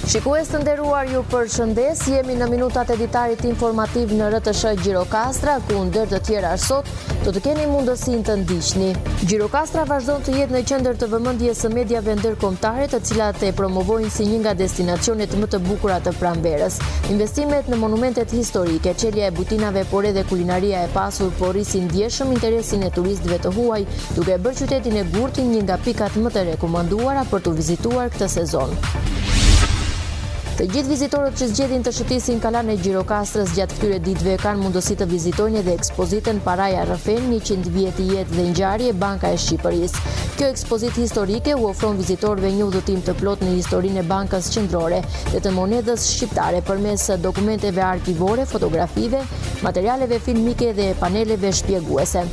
Shikues të nderuar, ju përshëndes, jemi në minutat e ditarit informativ në RTS Gjirokastra, ku ndër të tjera sot do të keni mundësinë të ndiqni. Gjirokastra vazhdon të jetë në qendër të vëmendjes së mediave ndërkombëtare, të cilat e promovojnë si një nga destinacionet më të bukura të pranverës. Investimet në monumentet historike, çelja e butinave, por edhe kulinaria e pasur porrisin ndjeshëm interesin e turistëve të huaj, duke bërë qytetin e Gurtin një nga pikat më të rekomanduara për të vizituar këtë sezon. Të gjithë vizitorët që zgjedhin të shëtisin kalan e Gjirokastrës gjatë këtyre ditëve kanë mundësi të vizitojnë edhe ekspozitën Paraja Rrëfen, 100 vjet i jetë dhe ngjarje Banka e Shqipërisë. Kjo ekspozitë historike u ofron vizitorëve një udhëtim të plotë në historinë e Bankës Qendrore dhe të monedhës shqiptare përmes dokumenteve arkivore, fotografive, materialeve filmike dhe paneleve shpjeguese.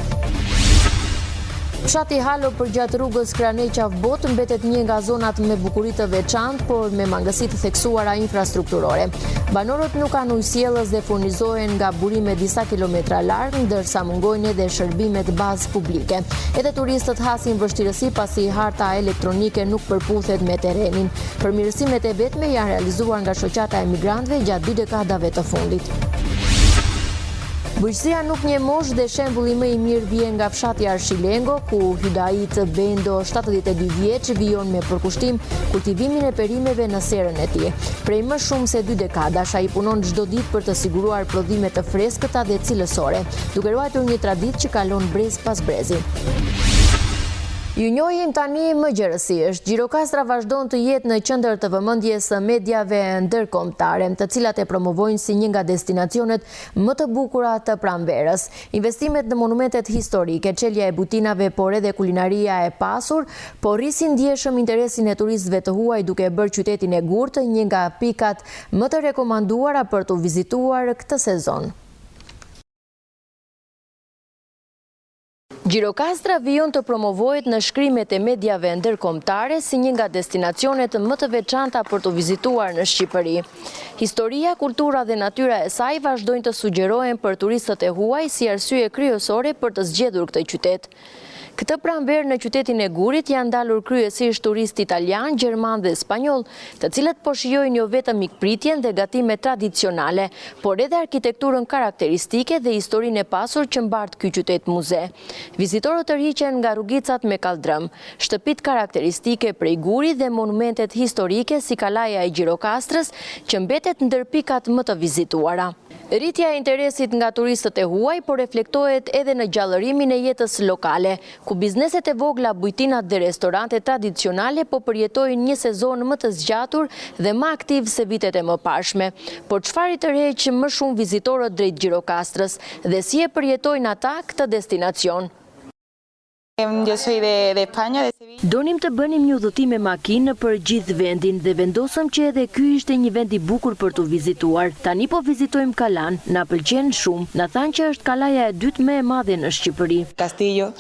Fshati Halo përgjatë rrugës Kranej-Qafbot mbetet një nga zonat me bukuri të veçantë, por me mangësi të theksuara infrastrukturore. Banorët nuk kanë ujësjellës dhe furnizohen nga burime disa kilometra larg, ndërsa mungojnë edhe shërbimet bazë publike. Edhe turistët hasin vështirësi pasi harta elektronike nuk përputhet me terrenin. Përmirësimet e vetme janë realizuar nga shoqata e migrantëve gjatë 2 dekadave të fundit. Bujqësia nuk një mosh dhe shembulli më i mirë vjen nga fshati Arshilengo, ku Hydait Bendo, 72 vjeç, vijon me përkushtim kultivimin e perimeve në serën e tij. Prej më shumë se 2 dekadash ai punon çdo ditë për të siguruar prodhime të freskëta dhe cilësore, duke ruajtur një traditë që kalon brez pas brezi. Ju njohim tani më gjerësisht. Gjirokastra vazhdon të jetë në qendër të vëmendjes së mediave ndërkombëtare, të cilat e promovojnë si një nga destinacionet më të bukura të pranverës. Investimet në monumentet historike, çelja e butinave, por edhe kulinaria e pasur, porrisin ndjeshëm interesin e turistëve të huaj, duke bërë qytetin e Gurtë një nga pikat më të rekomanduara për të vizituar këtë sezon. Gjirokastra vijon të promovohet në shkrimet e mediave ndërkombëtare si një nga destinacionet më të veçanta për të vizituar në Shqipëri. Historia, kultura dhe natyra e saj vazhdojnë të sugjerohen për turistët e huaj si arsye kryesore për të zgjedhur këtë qytet. Këtë pranverë në qytetin e Gurit janë dalur kryesisht turistë italian, gjerman dhe spanjoll, të cilët po shijojnë jo vetëm mikpritjen dhe gatimet tradicionale, por edhe arkitekturën karakteristike dhe historinë e pasur që mbart ky qytet muze. Vizitorët tërhiqen nga rrugicat me kaldrëm, shtëpitë karakteristike prej Gurit dhe monumentet historike si Kalaja e Gjirokastrës, që mbetet ndër pikat më të vizituara. Rritja e interesit nga turistët e huaj po reflektohet edhe në gjallërimin e jetës lokale, ku bizneset e vogla, bujtinat dhe restorante tradicionale po përjetojnë një sezon më të zgjatur dhe më aktiv se vitet e mëparshme. Por çfarë i tërheq më shumë vizitorët drejt Gjirokastrës dhe si e përjetojnë ata këtë destinacion? Yo soy de España, de Sevilla. Donim të bënim një udhëtim me makinë për gjithë vendin dhe vendosëm që edhe ky ishte një vend i bukur për të vizituar. Tani po vizitojmë Kalan, na pëlqen shumë. Na thanë që është Kalaja e dytë më e madhe në Shqipëri. Castillo.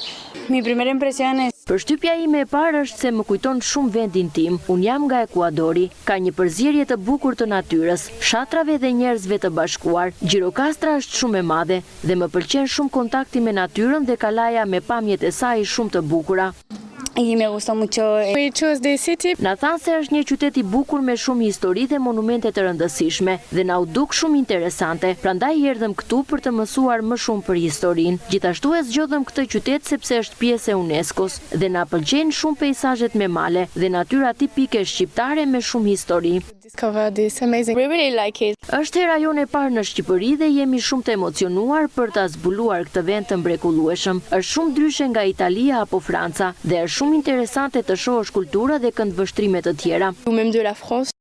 Mi primera impresión es Përshtypja ime e parë është se më kujton shumë vendin tim. Unë jam nga Ekuadori. Ka një përzierje të bukur të natyrës, fshatrave dhe njerëzve të bashkuar. Gjirokastra është shumë e madhe dhe më pëlqen shumë kontakti me natyrën dhe Kalaja me pamjet e saj shumë të bukura. y me gustó mucho. We chose this city. Na thanë se është një qytet i bukur me shumë histori dhe monumente të rëndësishme dhe na u duk shumë interesante. Prandaj erdhëm këtu për të mësuar më shumë për historinë. Gjithashtu e zgjodhëm këtë qytet sepse është pjesë e UNESCO-s dhe na pëlqejnë shumë peizazhet me male dhe natyra tipike shqiptare me shumë histori. Discover this amazing. We really like it. Është hera jone e parë në Shqipëri dhe jemi shumë të emocionuar për ta zbuluar këtë vend të mrekullueshëm. Është shumë ndryshe nga Italia apo Franca dhe është shumë interesante të shohësh kultura dhe këndvështrime të tjera. Ou même de la France.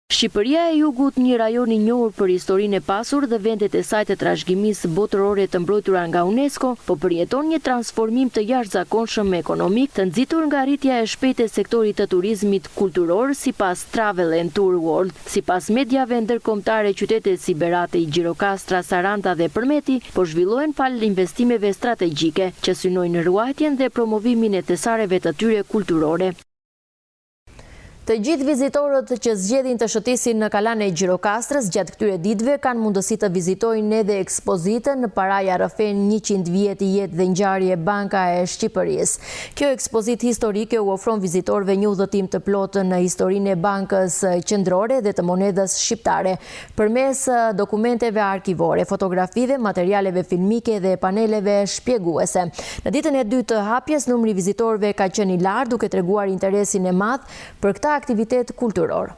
Shqipëria e Jugut, një rajon i njohur për historinë e pasur dhe vendet e saj të trashëgimisë botërore të mbrojtura nga UNESCO, po përjeton një transformim të jashtëzakonshëm ekonomik, të nxitur nga rritja e shpejtë e sektorit të turizmit kulturor, sipas Travel and Tour World. Sipas mediave ndërkombëtare, qytetet si Beratej, Gjirokastra, Saranda dhe Përmeti po zhvillohen fal investimeve strategjike që synojnë ruajtjen dhe promovimin e thesareve të tyre kulturore. Të gjithë vizitorët që zgjedhin të shëtisin në Kalan e Gjirokastrës gjatë këtyre ditëve kanë mundësi të vizitojnë edhe ekspozitën Paraja rrëfen 100 vjet i jetë dhe ngjarje Banka e Shqipërisë. Kjo ekspozitë historike u ofron vizitorëve një udhëtim të plotë në historinë e Bankës Qendrore dhe të monedhës shqiptare, përmes dokumenteve arkivore, fotografive, materialeve filmike dhe paneleve shpjeguese. Në ditën e dytë të hapjes, numri i vizitorëve ka qenë i lartë, duke treguar interesin e madh për këtë aktivitet kulturor.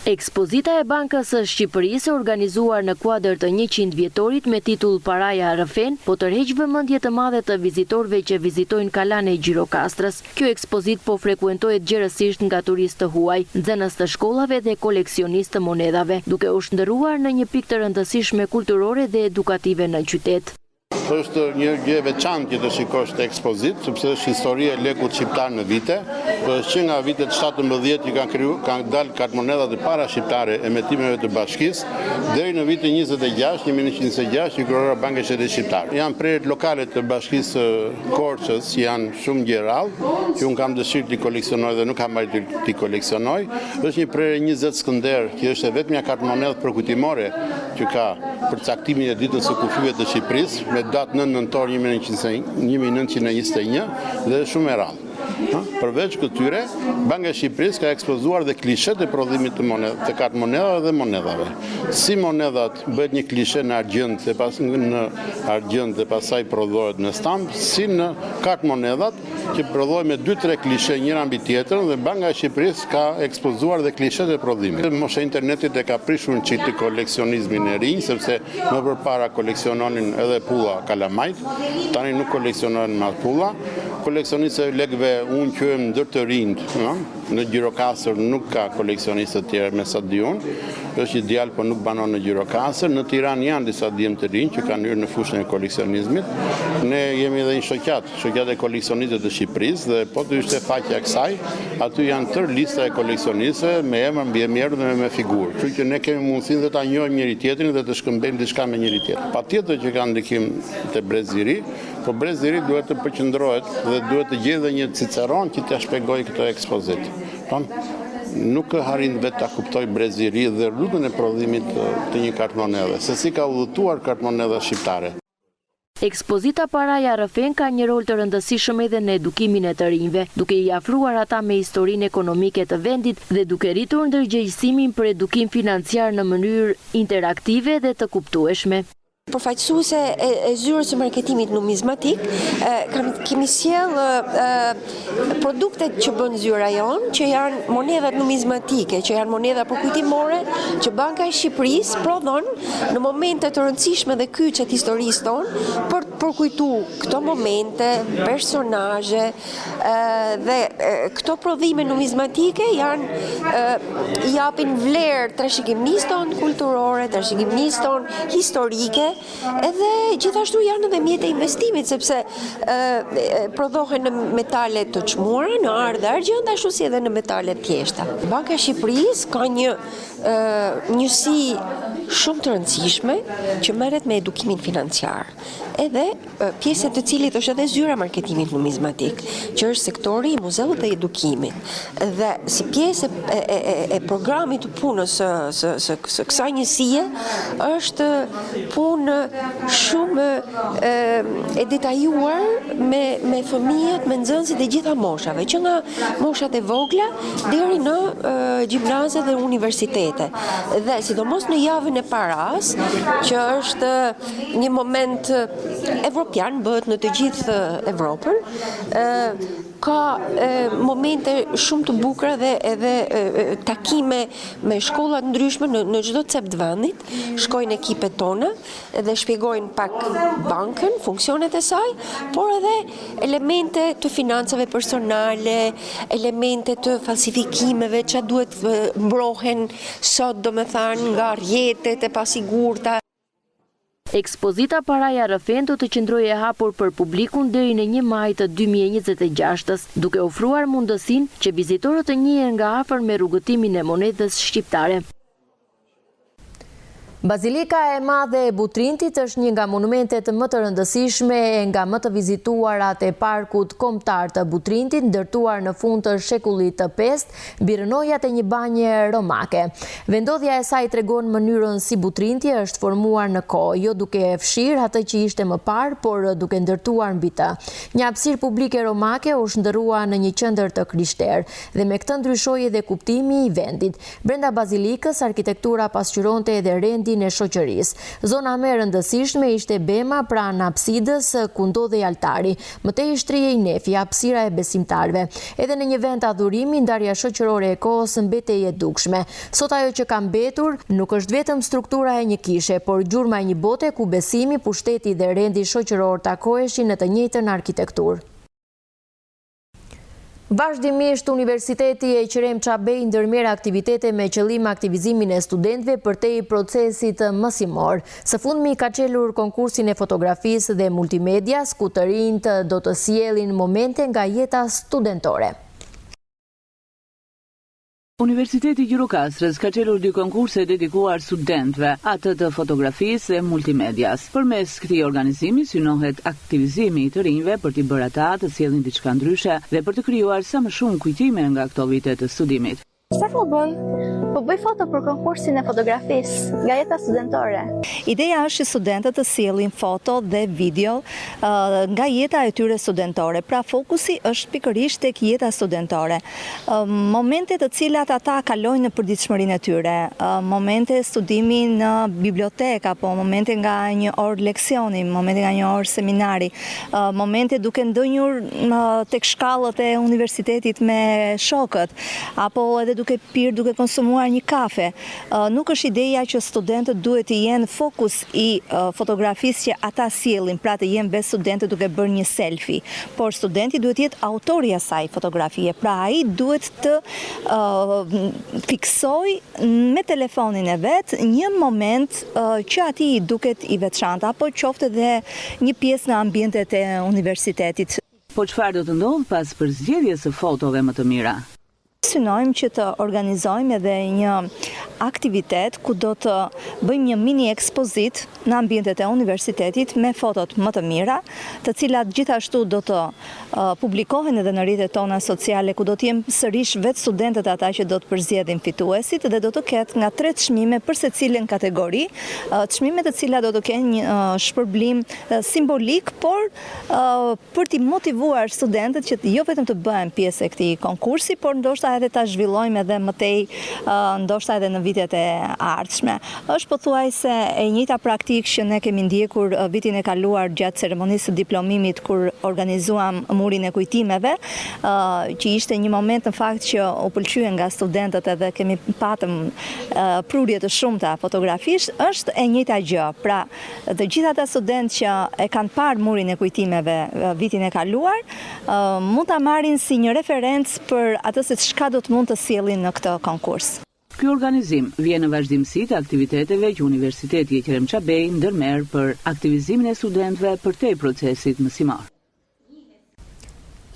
Ekspozita e Bankës së Shqipërisë, organizuar në kuadër të 100 vjetorit me titull Paraja rrëfen, po tërheq vëmendje të madhe të vizitorëve që vizitojnë Kalan e Gjirokastrës. Kjo ekspozit po frekuentohet gjerësisht nga turistë të huaj, nxënës të shkollave dhe koleksionistë të monedhave, duke u shndërruar në një pikë të rëndësishme kulturore dhe edukative në qytet. Është një gjë veçantë që të shikosh të ekspozit, sepse është historia e lekut shqiptar në vite. Është që nga vitet 17 që kanë dalë kartë monedhat e para shqiptare emetimeve të bashkisë, deri në vitin 1926 që krijora Banka e Shtetit Shqiptar. Janë prerjet lokale të bashkisë Korçës, janë shumë gjerallë, që unë kam dëshirë t'i koleksionoj dhe nuk kam arritur t'i koleksionoj. Është një prerje 20 skënder, që është e vetmja kartë monedhë përkujtimore që ka për caktimin e ditës së kufive të Shqipërisë, me datë 9 nëntor 1921 dhe shumë e rrallë. Përveç këtyre, Banka e Shqipërisë ka ekspozuar dhe klishet e prodhimit të kartë monedhave dhe monedhave. Si monedhat bëhet një klishe në argjend dhe pasaj prodhohet në stamp, si në kartë monedhat që prodhohet me 2-3 klishe njëra mbi tjetrën dhe Banka e Shqipërisë ka ekspozuar dhe klishet e prodhimit. Mosha internetit e ka prishur në çiti koleksionizmin e rinj, sepse më përpara koleksiononin edhe pulla kalamajt, tani nuk koleksionohen më pulla. Koleksionistë lekëve unë quhem ndër të rinjt, në Gjirokastër nuk ka koleksionistë të tjerë me sa di unë, është një djalë po nuk banon në Gjirokastër, në Tiranë janë disa djemë të rinj që kanë hyrë në fushën e koleksionizmit. Ne jemi edhe një shoqat e koleksionistëve të Shqipërisë dhe po të ishte faqja e kësaj, aty janë tërë lista e koleksionistëve me emër, mbiemër dhe me figurë. Kështu që ne kemi mundësinë dhe ta njohim njëri tjetrin dhe të shkëmbejmë diçka me njëri tjetrin. Patjetër që ka ndikim te Breziri, po Breziri duhet të përqendrohet dhe duhet të gjejë një Ciceron që t'ia shpjegojë këtë ekspozit. Nuk arrin vetë ta kuptoj Breziri dhe rrugën e prodhimit të një kartë monedhe, se si ka udhëtuar kartë monedha shqiptare. Ekspozita Paraja rrëfen ka një rol të rëndësishëm edhe në edukimin e të rinjve, duke i afruar ata me historinë ekonomike të vendit dhe duke rritur ndërgjegjësimin për edukim financiar në mënyrë interaktive dhe të kuptueshme. Përfaqësuese e zyrës së marketimit numizmatik, kemi sjell produktet që bën zyra jonë, që janë monedhat numizmatike, që janë monedha përkujtimore, që Banka e Shqipërisë prodhon në momente të rëndësishme dhe kyçe të historisë tonë për të përkujtuar këto momente, personazhe dhe këto prodhime numizmatike janë japin vlerë trashëgimisë tonë kulturore, trashëgimisë tonë historike. Edhe gjithashtu janë edhe mjete investimit, sepse prodhohen në metale të çmuara, në arë dhe argjend, ashtu si edhe në metale të thjeshta. Banka e Shqipërisë ka një njësi shumë të rëndësishme që merret me edukimin financiar. Edhe pjesë të cilit është edhe zyra marketimit numizmatik, që është sektori i muzeut dhe edukimit. Dhe si pjesë e programit të punës së kësaj njësie është punë shumë e detajuar me fëmijët, me nxënësit e gjitha moshave, që nga moshat e vogla deri në gjimnaze dhe universitete. Dhe sidomos në javën e paras, që është një moment evropian, bëhet në të gjithë Evropën, ka momente shumë të bukura dhe edhe takime me shkolla të ndryshme në çdo cep të vendit. Shkojnë ekipet tona dhe shpjegojnë pak bankën, funksionet e saj, por edhe elemente të financave personale, elemente të falsifikimeve që duhet mbrohen sot, domethënë nga rrjetet e pasigurta. Ekspozita Paraja rrëfen do të qëndrojë e hapur për publikun deri në 1 maj të 2026, duke ofruar mundësinë që vizitorët të njihen nga afër me rrugëtimin e monedhës shqiptare. Bazilika e Madhe e Butrintit është një nga monumentet më të rëndësishme e nga më të vizituarat e parkut kombëtar të Butrintit, ndërtuar në fund të shekullit të 5, mbi rrënojat e një banje romake. Vendodhja e saj tregon mënyrën si Butrinti është formuar në kohë, jo duke e fshirë atë që ishte më parë, por duke ndërtuar mbi të. Një hapësirë publike romake u shndërrua në një qendër të krishterë dhe me këtë ndryshoi edhe kuptimi i vendit. Brenda bazilikës, arkitektura pasqyronte edhe rendin e shoqërisë. Zona më e rëndësishme ishte bema pranë apsidës ku ndodhej altari. Mëtej shtrihej nefi, hapësira e besimtarëve. Edhe në një vend adhurimi, ndarja shoqërore e kohës mbetej e dukshme. Sot ajo që ka mbetur nuk është vetëm struktura e një kishe, por gjurma e një bote ku besimi, pushteti dhe rendi shoqëror takoheshin në të njëjtën arkitekturë. Vazhdimisht, Universiteti e Qerem Çabej ndërmerr aktivitete me qëllim aktivizimin e studentëve përtej procesit mësimor. Së fundmi ka çelur konkursin e fotografisë dhe multimedias, ku të rinjt do të sjellin momente nga jeta studentore. Universiteti Gjirokastrës ka çelur 2 konkurse dedikuar studentëve, atë të fotografisë dhe multimedias. Përmes këtij organizimi synohet aktivizimi i të rinjve për t'i bërë ata të sjellin diçka ndryshe dhe për të krijuar sa më shumë kujtime nga këto vite të studimit. Çfarë po bën? Po bëj foto për konkursin e fotografisë nga jeta studentore. Ideja është që studentët të sjellin foto dhe video nga jeta e tyre studentore. Pra fokusi është pikërisht tek jeta studentore. Momente të cilat ata kalojnë në përditshmërinë e tyre, momente studimi në bibliotekë apo momente nga një orë leksioni, momente nga një orë seminari, momente duke ndënjur tek shkallët e universitetit me shokët, apo edhe duke pirë, duke konsumuar një kafe. Nuk është ideja që studentët duhet të jenë fokus i fotografisë që ata sjellin, pra të jenë vetë studentët duke bërë një selfie, por studenti duhet të jetë autori i asaj fotografie, pra ai duhet të fiksoj me telefonin e vet një moment që atij i duket i veçantë, apo qoftë edhe një pjesë në ambientet e universitetit. Po çfarë do të ndodh pas përzgjedhjes së fotove më të mira? Synojmë që të organizojmë edhe një aktivitet ku do të bëjmë një mini ekspozit në ambientet e universitetit me fotot më të mira, të cilat gjithashtu do të publikohen edhe në rrjetet tona sociale, ku do të jenë sërish vetë studentët ata që do të përzgjedhin fituesit dhe do të ketë nga 3 çmime për secilën kategori, çmime të cilat do të kenë një shpërblim simbolik, por për t'i motivuar studentët që jo vetëm të bëhen pjesë e këtij konkursi, por ndoshta edhe ta zhvillojmë edhe mëtej, ndoshta edhe në vitet e ardhshme. Është pothuajse e njëjta praktikë që ne kemi ndjekur vitin e kaluar gjatë ceremonisë së diplomimit kur organizuam murin e kujtimeve, që ishte një moment në fakt që u pëlqyen nga studentët edhe kemi patëm prurje të shumta fotografish, është e njëjta gjë. Pra, të gjithë ata studentë që e kanë parë murin e kujtimeve vitin e kaluar, mund ta marrin si një referencë për atë se çka do të mund të sjellin në këtë konkurs. Ky organizim vjen në vazhdimsi të aktiviteteve që Universiteti e Qerem Çabej ndërmerr për aktivizimin e studentëve përtej procesit mësimor.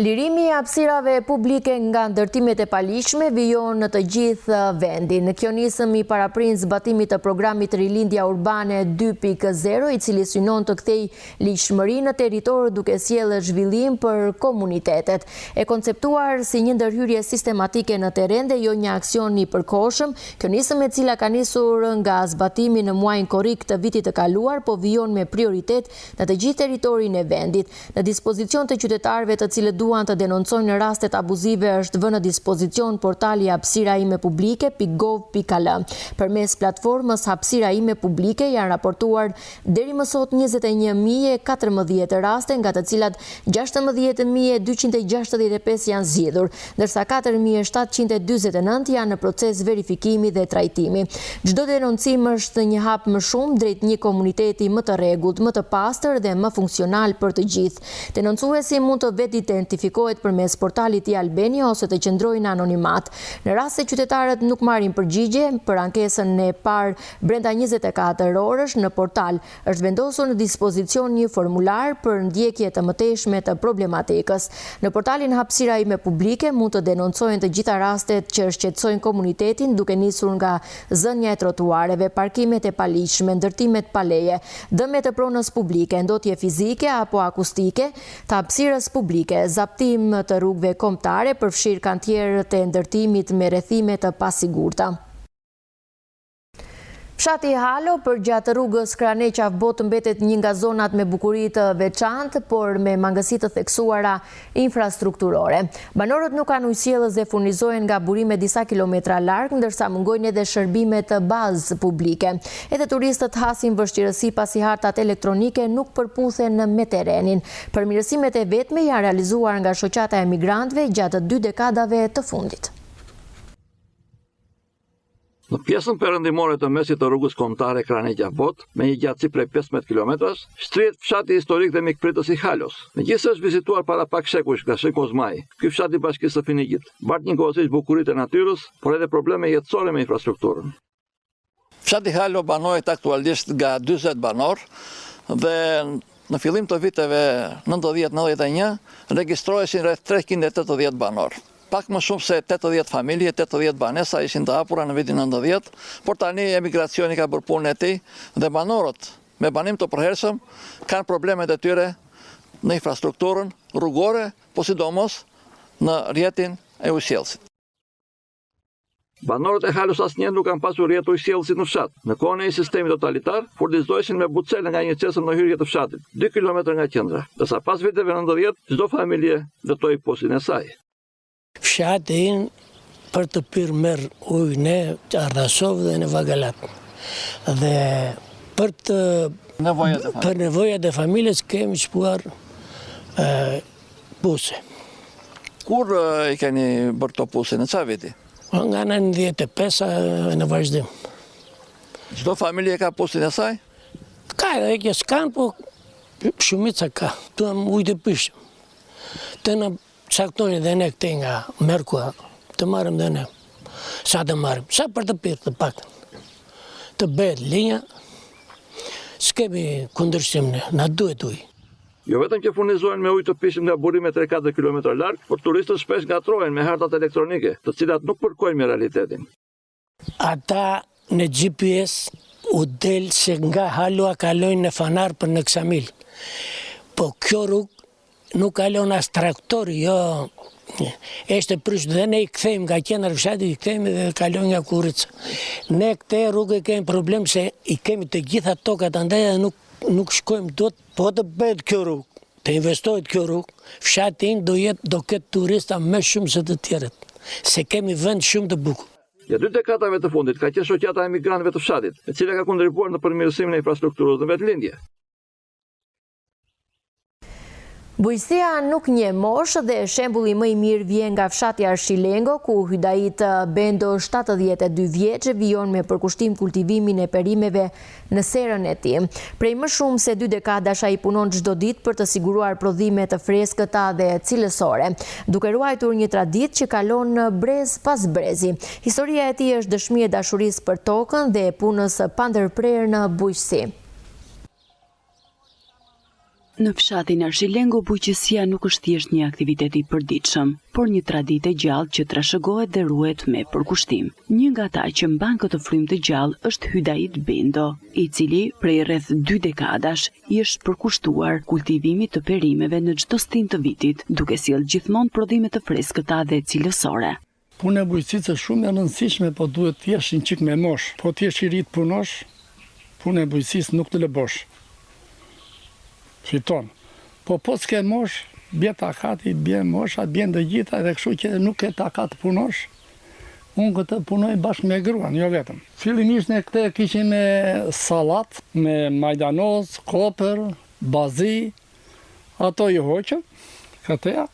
Lirimi i hapësirave publike nga ndërtimet e paligjshme vijon në të gjithë vendin. Kjo nisëm i paraprin zbatimit të programit Rilindja Urbane 2.0, i cili synon të kthej ligjshmërinë në territor duke sjellë zhvillim për komunitetet. E konceptuar si një ndërhyrje sistematike në terren dhe jo një aksion i përkohshëm, kjo nisëm e cila ka nisur nga zbatimi në muajin korrik të vitit të kaluar, po vijon me prioritet në të gjithë territorin e vendit. Në dispozicion të qytetarëve të cilët duan të denoncojnë rastet abuzive është vënë në dispozicion portali hapësira ime publike.gov.al. Përmes platformës hapësira ime publike janë raportuar deri më sot 21.014 raste, nga të cilat 16.265 janë zgjidhur, ndërsa 4.749 janë në proces verifikimi dhe trajtimi. Çdo denoncim është një hap më shumë drejt një komuniteti më të rregullt, më të pastër dhe më funksional për të gjithë. Denoncuesi mund të vetë identifikojë verifikohet përmes portalit i Albania ose të qëndrojnë në anonimat. Në rast se qytetarët nuk marrin përgjigje për ankesën e parë brenda 24 orësh, në portal është vendosur në dispozicion një formular për ndjekje të mëtejshme të problematikës. Në portalin Hapësira ime publike mund të denoncojnë të gjitha rastet që shqetësojnë komunitetin, duke nisur nga zënja e trotuareve, parkimet e paligjshme, ndërtimet pa leje, dëmet e pronës publike, ndotje fizike apo akustike, të hapësirës publike, zaptim të rrugëve kombëtare, përfshirë kantierët e ndërtimit me rrethime të pasigurta. Fshati Halo përgjatë rrugës Kraneqavbot mbetet një nga zonat me bukuri të veçantë, por me mangësi të theksuara infrastrukturore. Banorët nuk kanë ujësjellës dhe furnizohen nga burime disa kilometra larg, ndërsa mungojnë edhe shërbime të bazë publike. Edhe turistët hasin vështirësi pasi hartat elektronike nuk përputhen me terrenin. Përmirësimet e vetme janë realizuar nga shoqata e migrantëve gjatë 2 dekadave të fundit. Në pjesën perëndimore të mesit të rrugës kombëtare Kraneqavbot, me një gjatësi prej 15 kilometrash, shtrihet fshati historik dhe mikpritës i Halos. Megjithëse është vizituar para pak shekush nga Shën Kozmai, ky fshat i Bashkisë së Finigjit bart njëkohësisht bukuritë e natyrës, por edhe probleme jetësore me infrastrukturën. Fshati Halo banohet aktualisht nga 40 banor dhe në fillim të viteve 90-91 registroheshin rreth 380 banor. Pak më shumë se 80 familje, 80 banesa ishin të hapura në vitin 90, por tani emigracioni ka bërë punën e tij dhe banorët me banim të përhershëm kanë problemet e tyre në infrastrukturën rrugore, po sidomos në rrjetin e ujësjellësit. Banorët e Halos asnjëherë nuk kanë pasur rrjet ujësjellësi në fshat. Në kohën e një sistemi totalitar, furnizoheshin me bucele nga një qesëm në hyrje të fshatit, 2 kilometra nga qendra, ndërsa pas viteve 90 çdo familje dëtoi posin e saj. Fshatin për të pirë merë ujë në Ardasov dhe në Vagalat. Dhe për nevojat e familjes kemi shpuar puse. Kur i keni bërë to puse, në çfarë viti? Nga në 95 në vazhdim. Çdo familje ka pusin e saj? Ka edhe që s'kan, po shumica ka. Tuam ujë të pishëm. Të në caktojnë dhe ne këte nga Merkua, të marrim dhe ne. Sa të marrim? Sa për të pirë të pak. Të bëhet linja, s'kemi kundërshtim ne, na duhet ujë. Jo vetëm që furnizohen me ujë të pishëm nga burime 3-4 kilometra larg, por turistët shpesh ngatrohen me hartat elektronike, të cilat nuk përkojnë me realitetin. Ata në GPS u del se nga Halua kalojnë në Fanar për në Ksamil. Po kjo rrugë nuk kalon as traktori, jo, eshte prysh dhe ne i kthejmë nga qendra fshati, i kthejmë dhe kalon nga Kurica. Ne këte rrugë kemi problem se i kemi të gjitha tokat andaj dhe nuk shkojmë dot, po të bëhet kjo rrugë, të investohet kjo rrugë, fshatin do ketë turista më shumë se të tjerët, se kemi vend shumë të bukur. Ja 2 dekadave të fundit ka qenë shoqata e migrantëve të fshatit, e cila ka kontribuar në përmirësimin e infrastrukturës në vetëlindje. Bujësia nuk njeh moshë dhe shembulli më i mirë vjen nga fshati Arshilengo, ku Hydait Bendo, 72 vjeç, vijon me përkushtim kultivimin e perimeve në serën e tij. Prej më shumë se 2 dekadash ai punon çdo ditë për të siguruar prodhime të freskëta dhe cilësore, duke ruajtur një traditë që kalon brez pas brezi. Historia e tij është dëshmi e dashurisë për tokën dhe e punës pa ndërprerë në bujqësi. Në fshatin Arshilengo, bujqësia nuk është thjesht një aktivitet i përditshëm, por një traditë e gjallë që trashëgohet dhe ruhet me përkushtim. Një nga ata që mban këtë frymë të gjallë është Hydait Bendo, i cili prej rreth 2 dekadash i është përkushtuar kultivimit të perimeve në çdo stin të vitit, duke sjellë gjithmonë prodhime të freskëta dhe cilësore. Puna e bujqësisë është shumë e rëndësishme, po duhet të jesh një çik me mosh. Po ti je i rit punosh, puna e bujqësisë nuk të lëbosh. Fiton. Po s'ke mosh, bje takati, bje mosha, bje të gjitha, dhe kështu që nuk ke takat punosh. Unë këtë punoj bashkë me gruan, jo vetëm. Fillimisht ne këte kishim me salat, me majdanoz, koper, bazi, ato i hoqëm, këteja.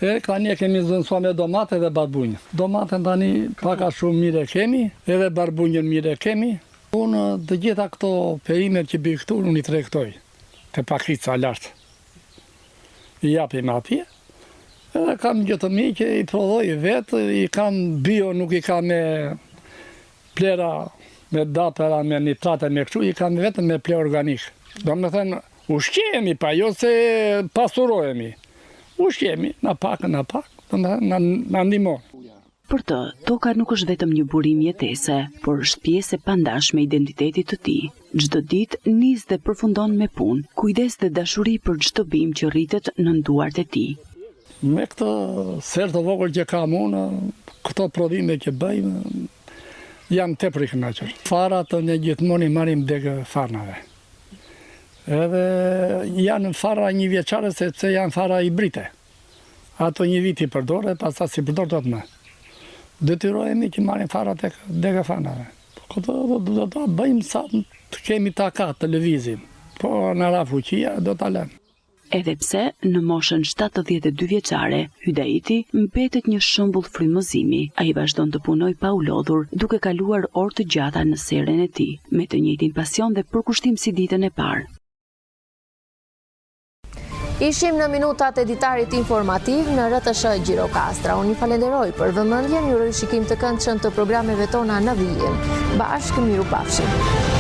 E ka një kemi zënësua me domate dhe barbunjë. Domate tani paka shumë mire kemi, edhe barbunjën mire kemi. Unë të gjitha këto perimet që bëj këtu, unë i tregtoj. Të pakica lartë. I japim atje, Edhe kam gjithë që i prodhoj vetë, i kam bio, nuk i kam me plera, me dapera, me nitrate, me kështu, i kam vetëm me ple organik. Do me thënë, ushqemi, pa jo se pasurojemi. Ushqemi, na pak, do me thënë, na ndihmon. Për të, toka nuk është vetëm një burim jetese, por është pjesë e pandashme e identitetit të tij. Çdo ditë nis dhe përfundon me punë, kujdes dhe dashuri për çdo bim që rritet në duart e tij. Me këtë ser të vogël që kam unë, këto prodhime që bëjmë, jam tepër i kënaqur. Farat ne gjithmonë i marrim degë farnave. Edhe janë fara një vjeçare sepse janë fara hibride. Ato një vit i përdor e pastaj si përdor dot më. Detyrohemi që marrim fara tek degë farnave. Këto do ta bëjmë sa të kemi takat të lëvizim. Po na ra fuqia do ta lëmë. Edhe pse në moshën 72 vjeçare, Hydaiti mbetet një shembull frymëzimi. Ai vazhdon të punojë pa u lodhur, duke kaluar orë të gjata në serën e tij, me të njëjtin pasion dhe përkushtim si ditën e parë. Ishim në minutat e editarit informativ në RTS Gjirokastra. Unë i falenderoj për vëmendjen, ju uroj shikim të këndshëm të programeve tona në vijim. Bashkë, miru pafshim.